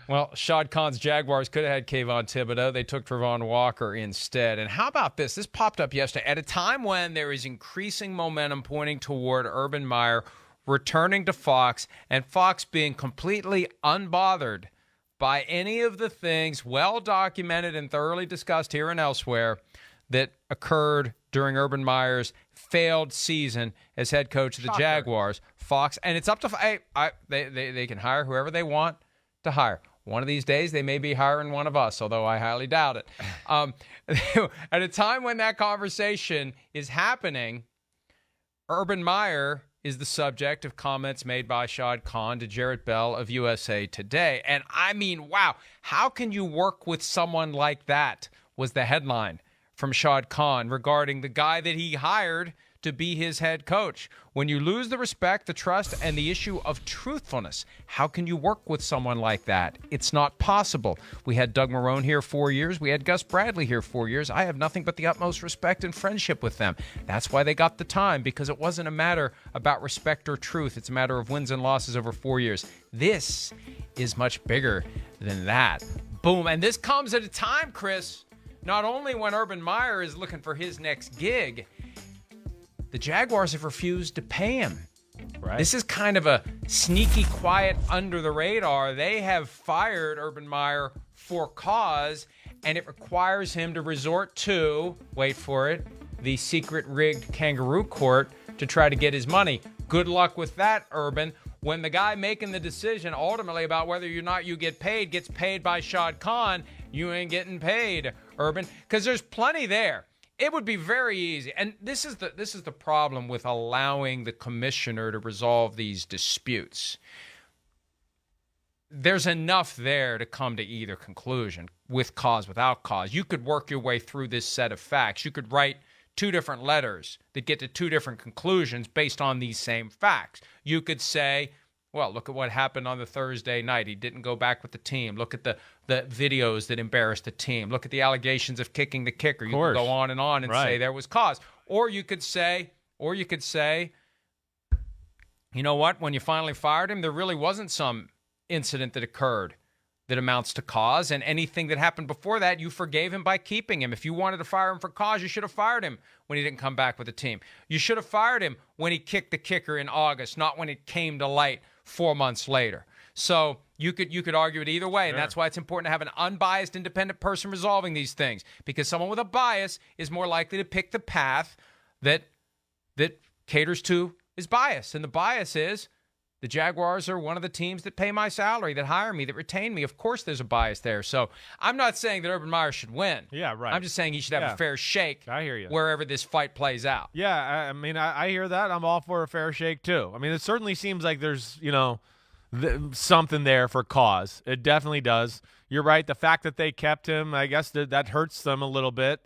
Well, Shahid Khan's Jaguars could have had Kayvon Thibodeau. They took Travon Walker instead. And how about this? This popped up yesterday. At a time when there is increasing momentum pointing toward Urban Meyer returning to Fox, and Fox being completely unbothered by any of the things well documented and thoroughly discussed here and elsewhere that occurred during Urban Meyer's failed season as head coach of the Jaguars. Fox, and it's up to they can hire whoever they want to hire. One of these days, they may be hiring one of us, although I highly doubt it. At a time when that conversation is happening, Urban Meyer is the subject of comments made by Shahid Khan to Jarrett Bell of USA Today. And I mean, wow, how can you work with someone like that, was the headline from Shahid Khan regarding the guy that he hired to be his head coach. When you lose the respect, the trust, and the issue of truthfulness, how can you work with someone like that? It's not possible. We had Doug Marrone here 4 years. We had Gus Bradley here 4 years. I have nothing but the utmost respect and friendship with them. That's why they got the time, because it wasn't a matter about respect or truth. It's a matter of wins and losses over 4 years. This is much bigger than that. Boom. And this comes at a time, Chris, not only when Urban Meyer is looking for his next gig, the Jaguars have refused to pay him. Right. This is kind of a sneaky, quiet, under the radar. They have fired Urban Meyer for cause, and it requires him to resort to, wait for it, the secret rigged kangaroo court to try to get his money. Good luck with that, Urban. When the guy making the decision ultimately about whether or not you get paid gets paid by Shahid Khan, you ain't getting paid, Urban, because there's plenty there. It would be very easy. And this is the problem with allowing the commissioner to resolve these disputes. There's enough there to come to either conclusion, with cause, without cause. You could work your way through this set of facts. You could write 2 different letters that get to 2 different conclusions based on these same facts. You could say, well, look at what happened on the Thursday night. He didn't go back with the team. Look at the videos that embarrassed the team. Look at the allegations of kicking the kicker. You could go on and say there was cause. Or you could say, you know what? When you finally fired him, there really wasn't some incident that occurred that amounts to cause, and anything that happened before that, you forgave him by keeping him. If you wanted to fire him for cause, you should have fired him when he didn't come back with the team. You should have fired him when he kicked the kicker in August, not when it came to light 4 months later. So you could argue it either way, and that's why it's important to have an unbiased, independent person resolving these things, because someone with a bias is more likely to pick the path that caters to his bias, and the bias is the Jaguars are one of the teams that pay my salary, that hire me, that retain me. Of course there's a bias there. So I'm not saying that Urban Meyer should win. Yeah, right. I'm just saying he should have a fair shake. I hear you. Wherever this fight plays out. Yeah, I mean, I hear that. I'm all for a fair shake, too. I mean, it certainly seems like there's, something there for cause. It definitely does. You're right. The fact that they kept him, I guess that hurts them a little bit,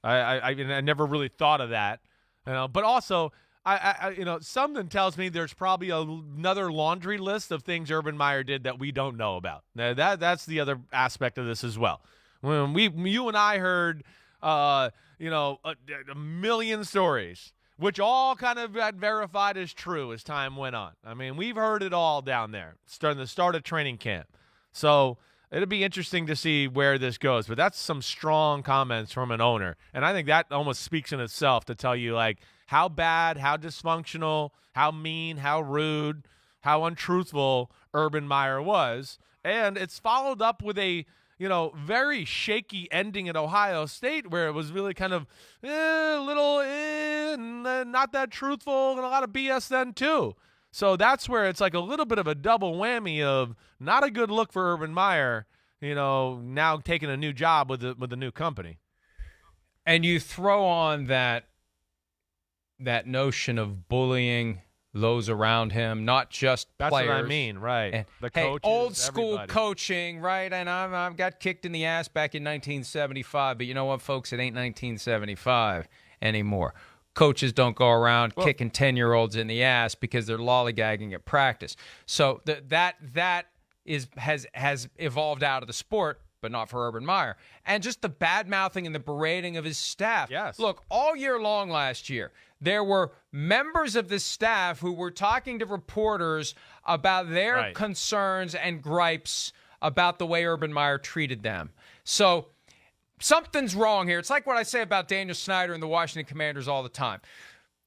I never really thought of that. But also, I something tells me there's probably another laundry list of things Urban Meyer did that we don't know about. Now, that's the other aspect of this as well. When you and I heard, a million stories, which all kind of got verified as true as time went on. I mean, we've heard it all down there, starting the start of training camp. So it'll be interesting to see where this goes. But that's some strong comments from an owner, and I think that almost speaks in itself to tell you how bad, how dysfunctional, how mean, how rude, how untruthful Urban Meyer was. And it's followed up with a, very shaky ending at Ohio State where it was really kind of not that truthful and a lot of BS then too. So that's where it's like a little bit of a double whammy of not a good look for Urban Meyer, now taking a new job with the new company. And you throw on that notion of bullying those around him, not just players. That's what I mean, right. And, the coaches, old school everybody. coaching, right? And I've got kicked in the ass back in 1975, but you know what, folks? It ain't 1975 anymore. Coaches don't go around kicking 10-year-olds in the ass because they're lollygagging at practice. So that has evolved out of the sport, but not for Urban Meyer. And just the bad-mouthing and the berating of his staff. Yes. Look, all year long last year, there were members of the staff who were talking to reporters about their concerns and gripes about the way Urban Meyer treated them. So something's wrong here. It's like what I say about Daniel Snyder and the Washington Commanders all the time.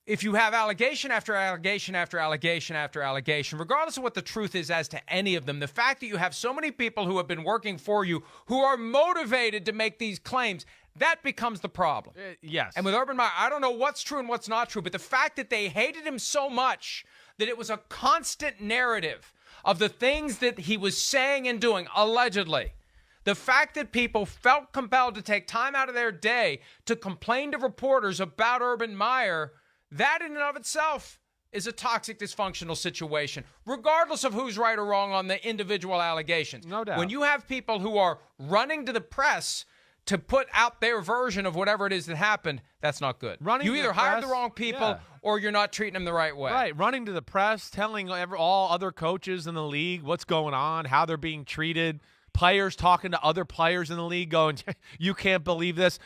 If you have allegation after allegation after allegation after allegation, regardless of what the truth is as to any of them, the fact that you have so many people who have been working for you who are motivated to make these claims, that becomes the problem. Yes. And with Urban Meyer, I don't know what's true and what's not true, but the fact that they hated him so much that it was a constant narrative of the things that he was saying and doing, allegedly. The fact that people felt compelled to take time out of their day to complain to reporters about Urban Meyer, that in and of itself is a toxic, dysfunctional situation, regardless of who's right or wrong on the individual allegations. No doubt. When you have people who are running to the press to put out their version of whatever it is that happened, that's not good. You either hired the wrong people or you're not treating them the right way. Right, running to the press, telling all other coaches in the league what's going on, how they're being treated. Players talking to other players in the league going, you can't believe this.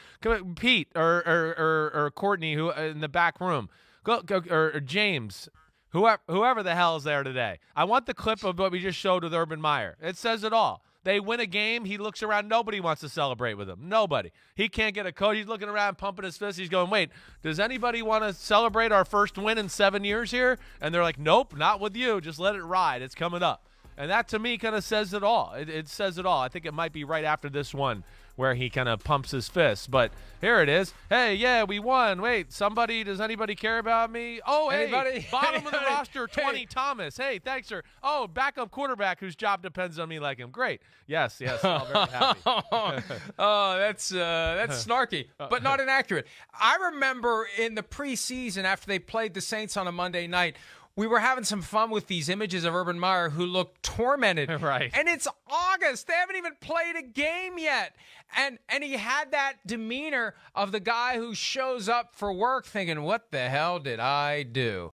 Pete or Courtney, who in the back room, or James, whoever the hell is there today. I want the clip of what we just showed with Urban Meyer. It says it all. They win a game. He looks around. Nobody wants to celebrate with him. Nobody. He can't get a coach. He's looking around, pumping his fist. He's going, wait, does anybody want to celebrate our first win in 7 years here? And they're like, nope, not with you. Just let it ride. It's coming up. And that, to me, kind of says it all. It says it all. I think it might be right after this one where he kind of pumps his fist. But here it is. Hey, yeah, we won. Wait, does anybody care about me? Oh, anybody? Hey, bottom of the roster, 20, Thomas. Hey, thanks, sir. Oh, backup quarterback whose job depends on me like him. Great. Yes, all very happy. Oh, that's snarky, but not inaccurate. I remember in the preseason after they played the Saints on a Monday night, we were having some fun with these images of Urban Meyer who looked tormented. Right. And it's August. They haven't even played a game yet. And he had that demeanor of the guy who shows up for work thinking, what the hell did I do?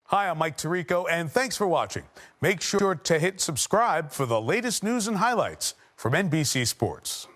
Hi, I'm Mike Tirico, and thanks for watching. Make sure to hit subscribe for the latest news and highlights from NBC Sports.